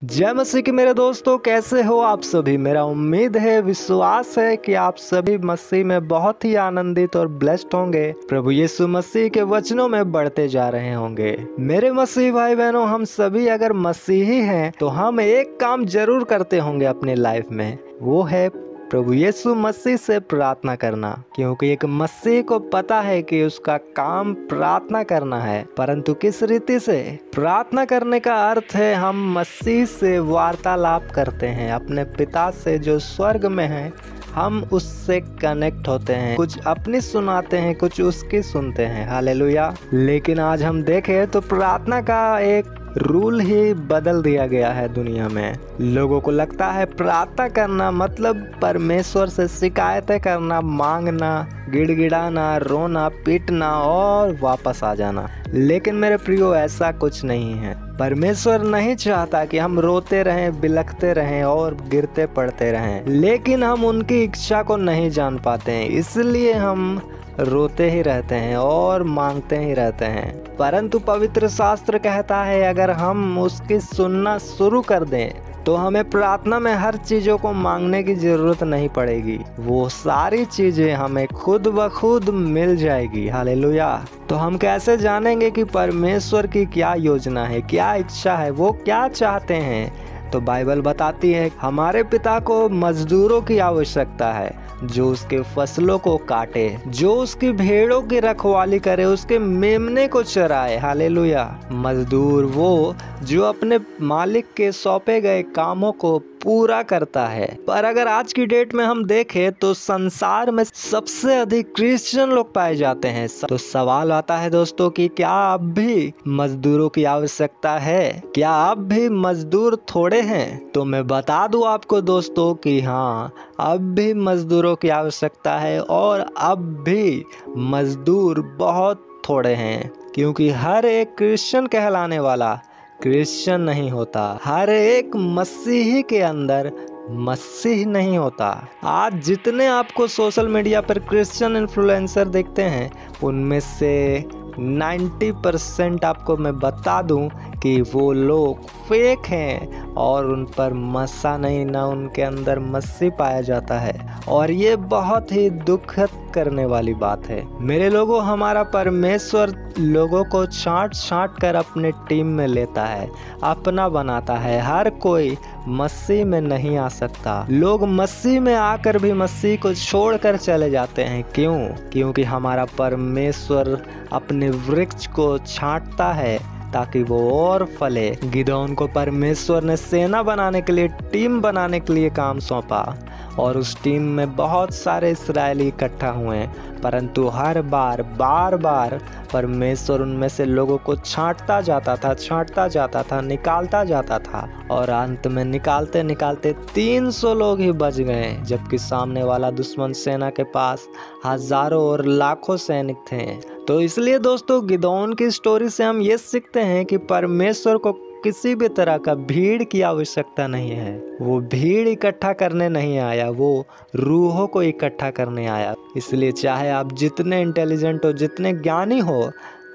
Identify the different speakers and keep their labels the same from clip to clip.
Speaker 1: जय मसीह की मेरे दोस्तों, कैसे हो आप सभी। मेरा उम्मीद है, विश्वास है कि आप सभी मसीह में बहुत ही आनंदित और ब्लेस्ड होंगे। प्रभु यीशु मसीह के वचनों में बढ़ते जा रहे होंगे। मेरे मसीह भाई बहनों, हम सभी अगर मसीही हैं तो हम एक काम जरूर करते होंगे अपनी लाइफ में, वो है प्रभु यीशु मसीह से प्रार्थना करना। क्योंकि एक मसीह को पता है कि उसका काम प्रार्थना करना है, परंतु किस रीति से। प्रार्थना करने का अर्थ है हम मसीह से वार्तालाप करते हैं, अपने पिता से जो स्वर्ग में है, हम उससे कनेक्ट होते हैं। कुछ अपनी सुनाते हैं, कुछ उसकी सुनते हैं। हालेलुया। लेकिन आज हम देखें तो प्रार्थना का एक रूल ही बदल दिया गया है दुनिया में। लोगों को लगता है प्रार्थना करना मतलब परमेश्वर से शिकायतें करना, मांगना, गिड़गिड़ाना, रोना, पीटना और वापस आ जाना। लेकिन मेरे प्रियो, ऐसा कुछ नहीं है। परमेश्वर नहीं चाहता कि हम रोते रहें, बिलखते रहें और गिरते पड़ते रहें। लेकिन हम उनकी इच्छा को नहीं जान पाते हैं, इसलिए हम रोते ही रहते हैं और मांगते ही रहते हैं। परंतु पवित्र शास्त्र कहता है, अगर हम उसकी सुनना शुरू कर दें तो हमें प्रार्थना में हर चीजों को मांगने की जरूरत नहीं पड़ेगी। वो सारी चीजें हमें खुद ब खुद मिल जाएगी। हालेलुया। तो हम कैसे जानेंगे कि परमेश्वर की क्या योजना है, क्या इच्छा है, वो क्या चाहते हैं। तो बाइबल बताती है, हमारे पिता को मजदूरों की आवश्यकता है जो उसके फसलों को काटे, जो उसकी भेड़ों की रखवाली करे, उसके मेमने को चराए। हालेलुया। मजदूर वो जो अपने मालिक के सौंपे गए कामों को पूरा करता है। पर अगर आज की डेट में हम देखें तो संसार में सबसे अधिक क्रिश्चियन लोग पाए जाते हैं। तो सवाल आता है दोस्तों कि क्या अब भी मजदूरों की आवश्यकता है? क्या अब भी मजदूर थोड़े हैं? तो मैं बता दूं आपको दोस्तों कि हाँ, अब भी मजदूरों की आवश्यकता है और अब भी मजदूर बहुत थोड़े हैं। क्योंकि हर एक क्रिश्चियन कहलाने वाला क्रिश्चियन नहीं होता, हर एक मसीही के अंदर मसीह नहीं होता। आज जितने आपको सोशल मीडिया पर क्रिश्चियन इन्फ्लुएंसर दिखते हैं, उनमें से 90% आपको मैं बता दूं कि वो लोग फेक हैं और उन पर मसा नहीं, ना उनके अंदर मसीह पाया जाता है। और ये बहुत ही दुखद करने वाली बात है। मेरे लोगों, हमारा परमेश्वर लोगों को छांट छांट कर अपने टीम में लेता है, अपना बनाता है। हर कोई मसीह में नहीं आ सकता। लोग मसीह में आकर भी मसीह को छोड़कर चले जाते हैं। क्यों? क्योंकि हमारा परमेश्वर अपने वृक्ष को छांटता है ताकि वो और फले। गिदोन को परमेश्वर ने सेना बनाने के लिए, टीम बनाने के लिए काम सौंपा और उस टीम में बहुत सारे इस्राएली इकट्ठा हुए, परंतु हर बार बार बार परमेश्वर उनमें से लोगों को छांटता जाता था, निकालता जाता था। और अंत में निकालते निकालते 300 लोग ही बच गए, जबकि सामने वाला दुश्मन सेना के पास हजारों और लाखों सैनिक थे। तो इसलिए दोस्तों, गिदोन की स्टोरी से हम ये सीखते हैं कि परमेश्वर को किसी भी तरह का भीड़ की आवश्यकता नहीं है। वो भीड़ इकट्ठा करने नहीं आया, वो रूहों को इकट्ठा करने आया। इसलिए चाहे आप जितने इंटेलिजेंट हो, जितने ज्ञानी हो,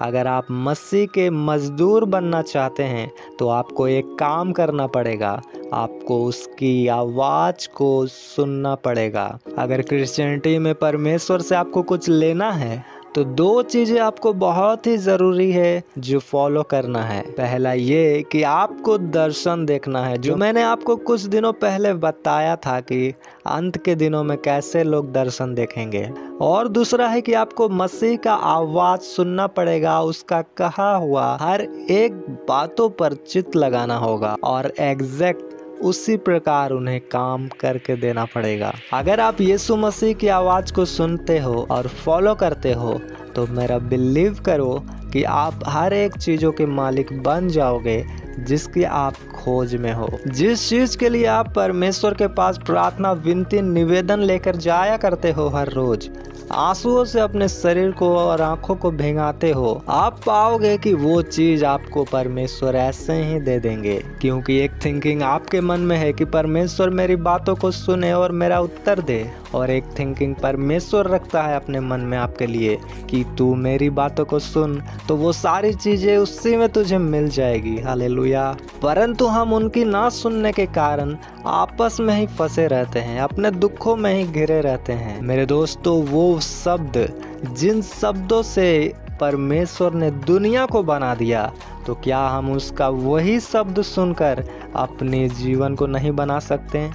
Speaker 1: अगर आप मसीह के मजदूर बनना चाहते हैं तो आपको एक काम करना पड़ेगा, आपको उसकी आवाज़ को सुनना पड़ेगा। अगर क्रिश्चियनिटी में परमेश्वर से आपको कुछ लेना है तो 2 चीज़ें आपको बहुत ही ज़रूरी है जो फॉलो करना है। पहला ये कि आपको दर्शन देखना है, जो मैंने आपको कुछ दिनों पहले बताया था कि अंत के दिनों में कैसे लोग दर्शन देखेंगे। और दूसरा है कि आपको मसीह का आवाज़ सुनना पड़ेगा, उसका कहा हुआ हर एक बातों पर चित्त लगाना होगा और एग्जैक्ट उसी प्रकार उन्हें काम करके देना पड़ेगा। अगर आप यीशु मसीह की आवाज़ को सुनते हो और फॉलो करते हो तो मेरा बिलीव करो कि आप हर एक चीज़ों के मालिक बन जाओगे जिसकी आप खोज में हो। जिस चीज़ के लिए आप परमेश्वर के पास प्रार्थना, विनती, निवेदन लेकर जाया करते हो हर रोज, आंसुओं से अपने शरीर को और आंखों को भिंगाते हो, आप पाओगे कि वो चीज आपको परमेश्वर ऐसे ही दे देंगे। क्योंकि एक थिंकिंग आपके मन में है कि परमेश्वर मेरी बातों को सुने और मेरा उत्तर दे, और एक थिंकिंग परमेश्वर रखता है अपने मन में आपके लिए कि तू मेरी बातों को सुन, तो वो सारी चीजें उसी में तुझे मिल जाएगी। हालेलुया। परंतु हम उनकी ना सुनने के कारण आपस में ही फंसे रहते हैं, अपने दुखों में ही घिरे रहते हैं। मेरे दोस्तों, वो शब्द जिन शब्दों से परमेश्वर ने दुनिया को बना दिया, तो क्या हम उसका वही शब्द सुनकर अपने जीवन को नहीं बना सकते?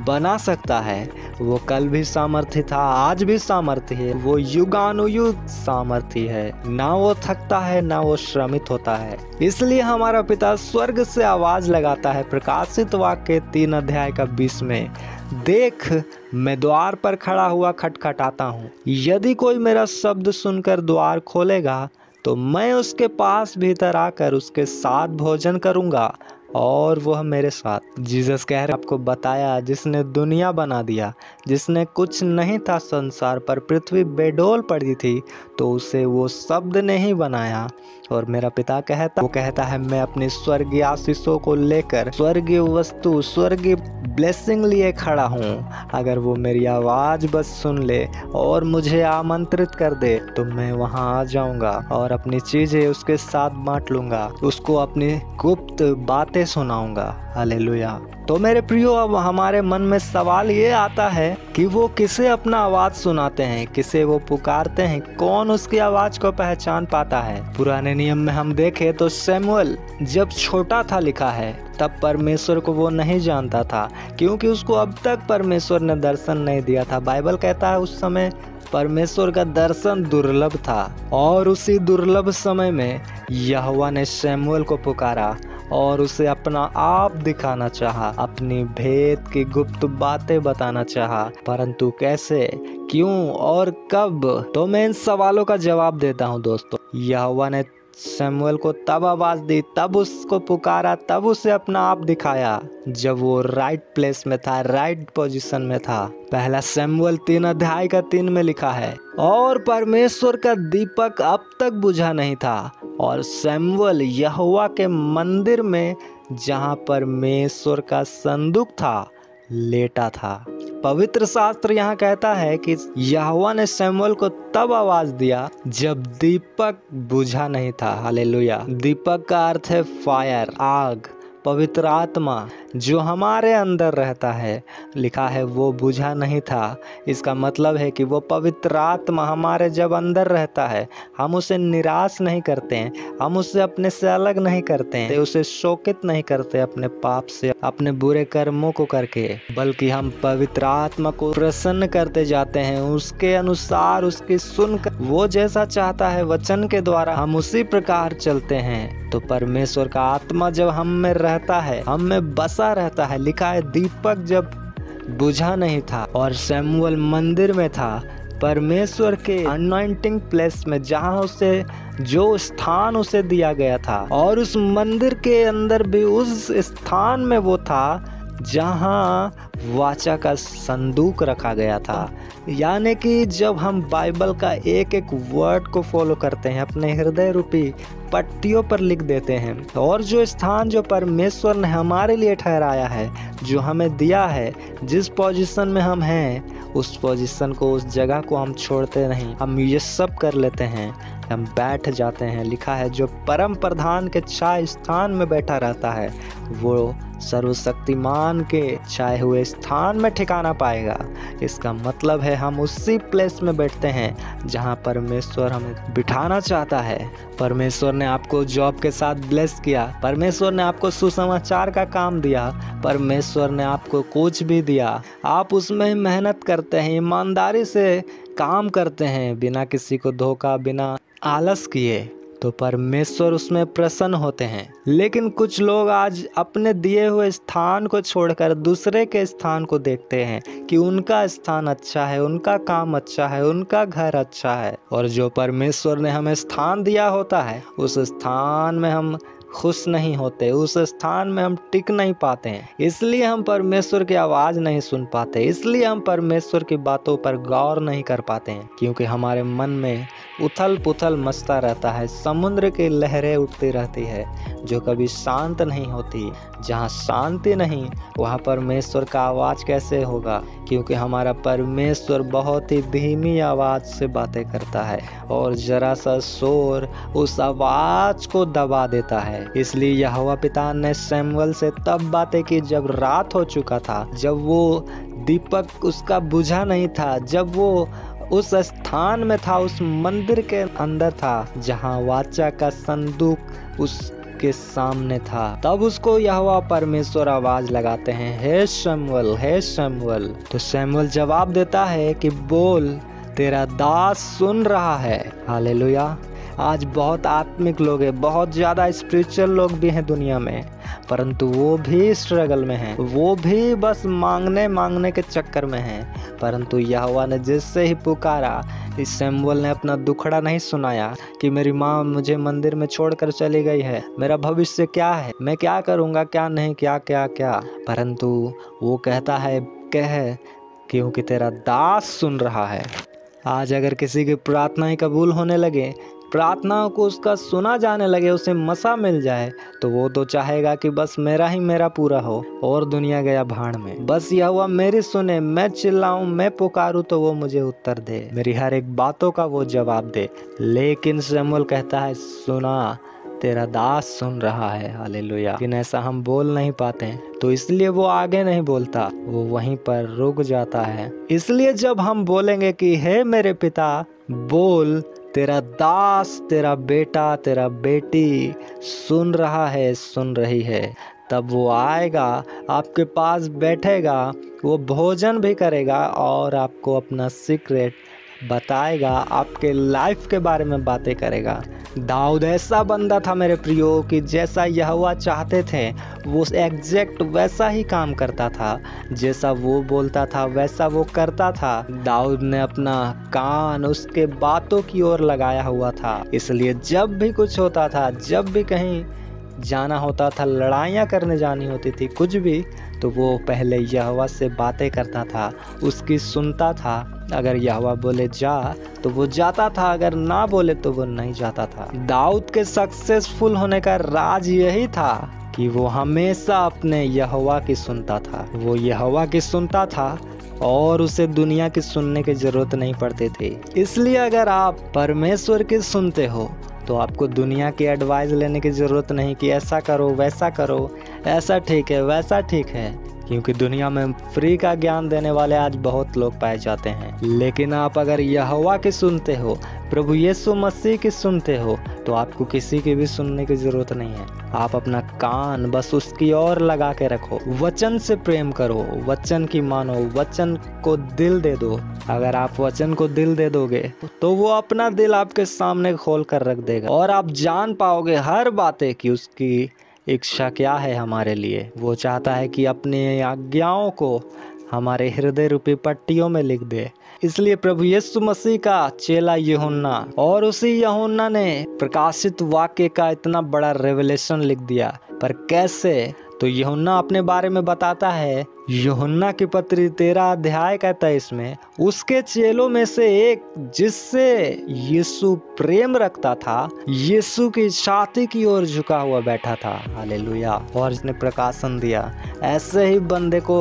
Speaker 1: बना सकता है। वो कल भी सामर्थ्य था, आज भी सामर्थ्य है, वो युगानुयुग सामर्थ्य है। ना वो थकता है, ना वो श्रमित होता है। इसलिए हमारा पिता स्वर्ग से आवाज लगाता है, प्रकाशित वाक्य 3 अध्याय 20 में, देख मैं द्वार पर खड़ा हुआ खटखटाता हूँ। यदि कोई मेरा शब्द सुनकर द्वार खोलेगा, तो मैं उसके पास भीतर आकर उसके साथ भोजन करूँगा और वह मेरे साथ। जीसस कह रहे, आपको बताया, जिसने दुनिया बना दिया, जिसने कुछ नहीं था संसार पर, पृथ्वी बेडोल पड़ी थी, तो उसे वो शब्द ने ही बनाया। और मेरा पिता कहता है, मैं अपनी स्वर्गीय आशीषों को लेकर, स्वर्गीय वस्तु, स्वर्गीय ब्लेसिंग लिए खड़ा हूँ। अगर वो मेरी आवाज बस सुन ले और मुझे आमंत्रित कर दे, तो मैं वहाँ आ जाऊँगा और अपनी चीजें उसके साथ बांट लूँगा, उसको अपनी गुप्त बातें सुनाऊंगा। हालेलुया। तो मेरे प्रियो, अब हमारे मन में सवाल ये आता है कि वो किसे अपना आवाज सुनाते हैं, किसे वो पुकारते हैं, कौन उसकी आवाज को पहचान पाता है? पुराने नियम में हम देखें तो शमूएल जब छोटा था, लिखा है, तब परमेश्वर को वो नहीं जानता था, क्योंकि उसको अब तक परमेश्वर ने दर्शन नहीं दिया था। बाइबल कहता है उस समय परमेश्वर का दर्शन दुर्लभ था, और उसी दुर्लभ समय में यहोवा ने शमूएल को पुकारा और उसे अपना आप दिखाना चाहा, अपनी भेद की गुप्त बातें बताना चाहा। परंतु कैसे, क्यों और कब? तो मैं इन सवालों का जवाब देता हूँ दोस्तों। यहोवा ने शमूएल को तब आवाज दी, तब उसको पुकारा, तब उसे अपना आप दिखाया जब वो राइट प्लेस में था, राइट पोजीशन में था। पहला शमूएल 3 अध्याय 3 में लिखा है, और परमेश्वर का दीपक अब तक बुझा नहीं था, और शमूएल यहोवा के मंदिर में, जहाँ परमेश्वर का संदूक था, लेटा था। पवित्र शास्त्र यहाँ कहता है कि यहोवा ने शमूएल को तब आवाज दिया जब दीपक बुझा नहीं था। हालेलुया। दीपक का अर्थ है फायर, आग। पवित्र आत्मा जो हमारे अंदर रहता है, लिखा है वो बुझा नहीं था। इसका मतलब है कि वो पवित्र आत्मा हमारे जब अंदर रहता है, हम उसे निराश नहीं करते हैं, हम उसे अपने से अलग नहीं करते हैं, उसे शोकित नहीं करते अपने पाप से, अपने बुरे कर्मों को करके, बल्कि हम पवित्र आत्मा को प्रसन्न करते जाते हैं, उसके अनुसार, उसकी सुनकर, वो जैसा चाहता है वचन के द्वारा हम उसी प्रकार चलते हैं। तो परमेश्वर का आत्मा जब हम में रहता है, हम में बसा रहता है। लिखा है दीपक जब बुझा नहीं था और शमूएल मंदिर में था, परमेश्वर के अनॉइंटिंग प्लेस में, जहाँ उसे जो स्थान उसे दिया गया था, और उस मंदिर के अंदर भी उस स्थान में वो था जहाँ वाचा का संदूक रखा गया था। यानी कि जब हम बाइबल का एक एक वर्ड को फॉलो करते हैं, अपने हृदय रूपी पट्टियों पर लिख देते हैं, और जो स्थान जो परमेश्वर ने हमारे लिए ठहराया है, जो हमें दिया है, जिस पोजीशन में हम हैं, उस पोजीशन को, उस जगह को हम छोड़ते नहीं, हम ये सब कर लेते हैं, हम बैठ जाते हैं। लिखा है जो परम प्रधान के छाया स्थान में बैठा रहता है, वो सर्वशक्तिमान के छाए हुए स्थान में ठिकाना पाएगा। इसका मतलब है हम उसी प्लेस में बैठते हैं जहां परमेश्वर हमें बिठाना चाहता है। परमेश्वर ने आपको जॉब के साथ ब्लेस किया, परमेश्वर ने आपको सुसमाचार का काम दिया, परमेश्वर ने आपको कुछ भी दिया, आप उसमें मेहनत करते हैं, ईमानदारी से काम करते हैं, बिना किसी को धोखा, बिना आलस किए, तो परमेश्वर उसमें प्रसन्न होते हैं। लेकिन कुछ लोग आज अपने दिए हुए स्थान को छोड़कर दूसरे के स्थान को देखते हैं कि उनका स्थान अच्छा है, उनका काम अच्छा है, उनका घर अच्छा है, और जो परमेश्वर ने हमें स्थान दिया होता है, उस स्थान में हम खुश नहीं होते, उस स्थान में हम टिक नहीं पाते हैं। इसलिए हम परमेश्वर की आवाज़ नहीं सुन पाते, इसलिए हम परमेश्वर की बातों पर गौर नहीं कर पाते हैं, क्योंकि हमारे मन में उथल पुथल मचता रहता है। समुद्र की लहरें उठती रहती है जो कभी शांत नहीं होती। जहाँ शांति नहीं वहाँ परमेश्वर का आवाज़ कैसे होगा, क्योंकि हमारा परमेश्वर बहुत ही धीमी आवाज़ से बातें करता है और जरा सा शोर उस आवाज़ को दबा देता है। इसलिए यहोवा पिता ने शमूएल से तब बातें की जब रात हो चुका था, जब वो दीपक उसका बुझा नहीं था, जब वो उस स्थान में था, उस मंदिर के अंदर था जहाँ वाचा का संदूक उसके सामने था। तब उसको यहोवा परमेश्वर आवाज लगाते हैं, हे शमूएल, हे शमूएल। तो शमूएल जवाब देता है कि बोल, तेरा दास सुन रहा है। हालेलुया। आज बहुत आत्मिक लोग हैं, बहुत ज़्यादा स्पिरिचुअल लोग भी हैं दुनिया में, परंतु वो भी स्ट्रगल में हैं, वो भी बस मांगने के चक्कर में हैं। परंतु यहोवा ने जिससे ही पुकारा, इस शमूएल ने अपना दुखड़ा नहीं सुनाया कि मेरी माँ मुझे मंदिर में छोड़कर चली गई है, मेरा भविष्य क्या है, मैं क्या करूँगा, क्या नहीं, क्या क्या क्या। परंतु वो कहता है, कह, क्योंकि तेरा दास सुन रहा है। आज अगर किसी की प्रार्थनाएं कबूल होने लगे, प्रार्थनाओं को उसका सुना जाने लगे, उसे मसा मिल जाए, तो वो तो चाहेगा कि बस मेरा ही मेरा पूरा हो और दुनिया गया भाड़ में। बस यहोवा मेरी सुने, मैं चिल्लाऊं, मैं पुकारूं तो वो मुझे उत्तर दे, मेरी हर एक बातों का वो जवाब दे। लेकिन शमूएल कहता है, सुना, तेरा दास सुन रहा है। हालेलुया। लेकिन ऐसा हम बोल नहीं पाते हैं, तो इसलिए वो आगे नहीं बोलता, वो वहीं पर रुक जाता है। इसलिए जब हम बोलेंगे कि हे मेरे पिता, बोल, तेरा दास, तेरा बेटा, तेरा बेटी सुन रहा है, सुन रही है, तब वो आएगा, आपके पास बैठेगा, वो भोजन भी करेगा और आपको अपना सीक्रेट बताएगा, आपके लाइफ के बारे में बातें करेगा। दाऊद ऐसा बंदा था मेरे प्रियो कि जैसा यहोवा चाहते थे वो एग्जैक्ट वैसा ही काम करता था, जैसा वो बोलता था वैसा वो करता था। दाऊद ने अपना कान उसके बातों की ओर लगाया हुआ था, इसलिए जब भी कुछ होता था, जब भी कहीं जाना होता था, लड़ाइयाँ करने जानी होती थी, कुछ भी, तो वो पहले यहोवा से बातें करता था, उसकी सुनता था। अगर यहोवा बोले जा तो वो जाता था, अगर ना बोले तो वो नहीं जाता था। दाऊद के सक्सेसफुल होने का राज यही था कि वो हमेशा अपने यहोवा की सुनता था, वो यहोवा की सुनता था और उसे दुनिया की सुनने की जरूरत नहीं पड़ती थी। इसलिए अगर आप परमेश्वर की सुनते हो तो आपको दुनिया की एडवाइस लेने की ज़रूरत नहीं कि ऐसा करो, वैसा करो, ऐसा ठीक है, वैसा ठीक है, क्योंकि दुनिया में फ्री का ज्ञान देने वाले आज बहुत लोग पाए जाते हैं। लेकिन आप अगर यहोवा की सुनते हो, प्रभु यीशु मसीह की सुनते हो, तो आपको किसी की भी सुनने की ज़रूरत नहीं है। आप अपना कान बस उसकी ओर लगा के रखो, वचन से प्रेम करो, वचन की मानो, वचन को दिल दे दो। अगर आप वचन को दिल दे दोगे तो वो अपना दिल आपके सामने खोल कर रख देगा और आप जान पाओगे हर बातें कि उसकी इच्छा क्या है हमारे लिए। वो चाहता है कि अपनी आज्ञाओं को हमारे हृदय रूपी पट्टियों में लिख दे। इसलिए प्रभु यीशु मसीह का चेला यूहन्ना, और उसी यूहन्ना ने प्रकाशित वाक्य का इतना बड़ा रेवलेशन लिख दिया। पर कैसे? तो यूहन्ना अपने बारे में बताता है, यूहन्ना की पत्री 13 अध्याय का 23 में, उसके चेलों में से एक जिससे यीशु प्रेम रखता था, यीशु की छाती की ओर झुका हुआ बैठा था। हालेलुया। और इसने प्रकाशन दिया। ऐसे ही बंदे को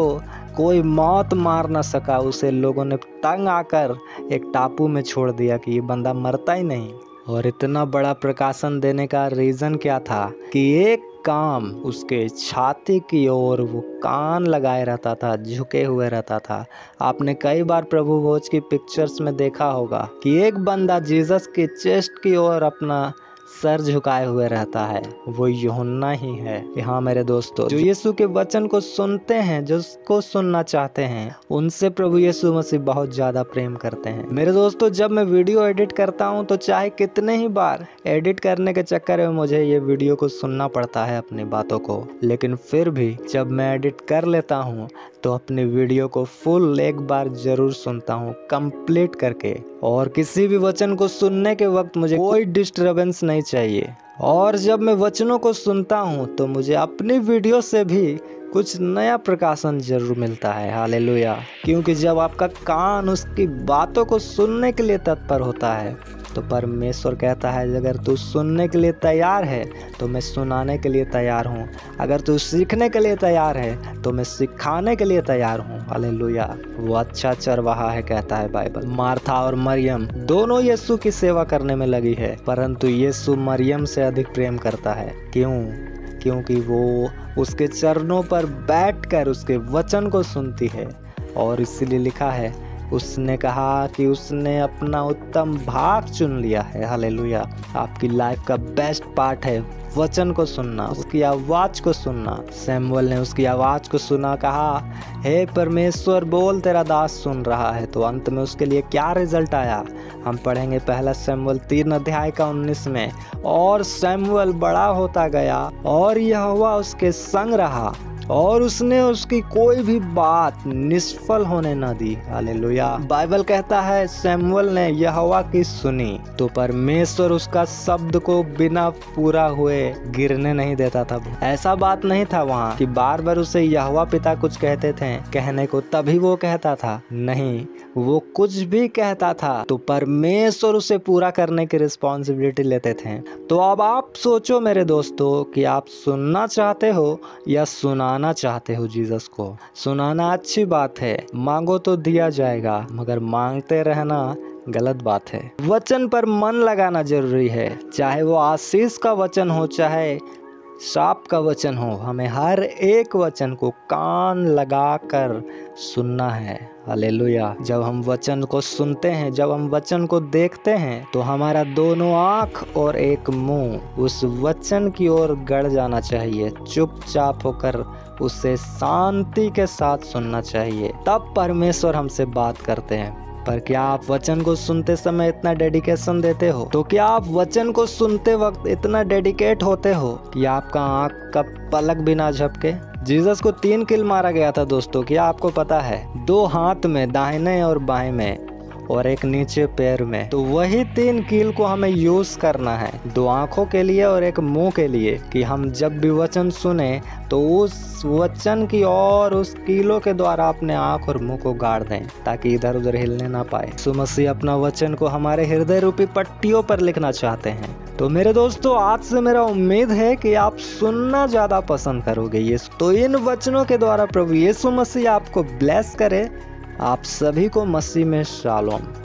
Speaker 1: कोई मौत मार न सका, उसे लोगों ने तंग आकर एक टापू में छोड़ दिया कि ये बंदा मरता ही नहीं। और इतना बड़ा प्रकाशन देने का रीज़न क्या था कि एक काम उसके छाती की ओर वो कान लगाए रहता था, झुके हुए रहता था। आपने कई बार प्रभु भोज की पिक्चर्स में देखा होगा कि एक बंदा जीसस की चेस्ट की ओर अपना सर झुकाए हुए रहता है, वो यूहन्ना ही है। कि हाँ मेरे दोस्तों, जो यीशु के वचन को सुनते हैं, जिसको सुनना चाहते हैं, उनसे प्रभु यीशु मसीह बहुत ज़्यादा प्रेम करते हैं। मेरे दोस्तों, जब मैं वीडियो एडिट करता हूँ तो चाहे कितने ही बार एडिट करने के चक्कर में मुझे ये वीडियो को सुनना पड़ता है अपनी बातों को, लेकिन फिर भी जब मैं एडिट कर लेता हूँ तो अपनी वीडियो को फुल एक बार ज़रूर सुनता हूँ, कंप्लीट करके। और किसी भी वचन को सुनने के वक्त मुझे कोई डिस्टर्बेंस नहीं चाहिए, और जब मैं वचनों को सुनता हूँ तो मुझे अपनी वीडियो से भी कुछ नया प्रकाशन जरूर मिलता है। हालेलुया। क्योंकि जब आपका कान उसकी बातों को सुनने के लिए तत्पर होता है तो परमेश्वर कहता है अगर तू सुनने के लिए तैयार है तो मैं सुनाने के लिए तैयार हूँ। अगर तू सीखने के लिए तैयार है तो मैं सिखाने के लिए तैयार हूँ। हालेलुया। वो अच्छा चरवाहा है, कहता है बाइबल। मार्था और मरियम दोनों यीशु की सेवा करने में लगी है, परंतु यीशु मरियम से अधिक प्रेम करता है। क्यों? क्योंकि वो उसके चरणों पर बैठकर उसके वचन को सुनती है। और इसीलिए लिखा है, उसने कहा कि उसने अपना उत्तम भाग चुन लिया है। हालेलुया। आपकी लाइफ का बेस्ट पार्ट है वचन को सुनना, उसकी आवाज को सुनना। सैमुअल ने उसकी आवाज को सुना, कहा हे परमेश्वर बोल, तेरा दास सुन रहा है। तो अंत में उसके लिए क्या रिजल्ट आया हम पढ़ेंगे पहला सैमुअल 3 अध्याय का 19 में। और सैमुअल बड़ा होता गया और यहोवा उसके संग रहा और उसने उसकी कोई भी बात निष्फल होने न दी। हालेलुया। बाइबल कहता है सैमुअल ने यहोवा की सुनी तो परमेश्वर उसका शब्द को बिना पूरा हुए गिरने नहीं देता था। ऐसा बात नहीं था वहाँ कि बार बार उसे यहोवा पिता कुछ कहते थे कहने को तभी वो कहता था। नहीं, वो कुछ भी कहता था तो परमेश्वर उसे पूरा करने की रिस्पॉन्सिबिलिटी लेते थे। तो अब आप सोचो मेरे दोस्तों कि आप सुनना चाहते हो या सुनाना चाहते हो। जीसस को सुनाना अच्छी बात है, मांगो तो दिया जाएगा, मगर मांगते रहना गलत बात है। वचन पर मन लगाना जरूरी है, चाहे वो आशीष का वचन हो चाहे श्राप का वचन हो। हमें हर एक वचन को कान लगाकर सुनना है। हालेलुया। जब हम वचन को सुनते हैं, जब हम वचन को देखते हैं तो हमारा दोनों आँख और एक मुंह उस वचन की ओर गड़ जाना चाहिए। चुपचाप होकर उसे शांति के साथ सुनना चाहिए, तब परमेश्वर हमसे बात करते हैं। पर क्या आप वचन को सुनते समय इतना डेडिकेशन देते हो? तो क्या आप वचन को सुनते वक्त इतना डेडिकेट होते हो कि आपका आँख का पलक भी ना झपके? जीसस को 3 कील मारा गया था दोस्तों, क्या आपको पता है? 2 हाथ में, दाहिने और बाएं में, और एक नीचे पैर में। तो वही 3 कील को हमें यूज करना है, 2 आंखों के लिए और एक मुंह के लिए, कि हम जब भी वचन सुने तो उस वचन की और उस कीलों के द्वारा अपने आंख और मुंह को गाड़ दें ताकि इधर उधर हिलने ना पाए। यीशु मसीह अपना वचन को हमारे हृदय रूपी पट्टियों पर लिखना चाहते हैं। तो मेरे दोस्तों, आज से मेरा उम्मीद है कि आप सुनना ज्यादा पसंद करोगे। ये तो इन वचनों के द्वारा प्रभु यीशु मसीह आपको ब्लेस करे। आप सभी को मसीह में शालोम।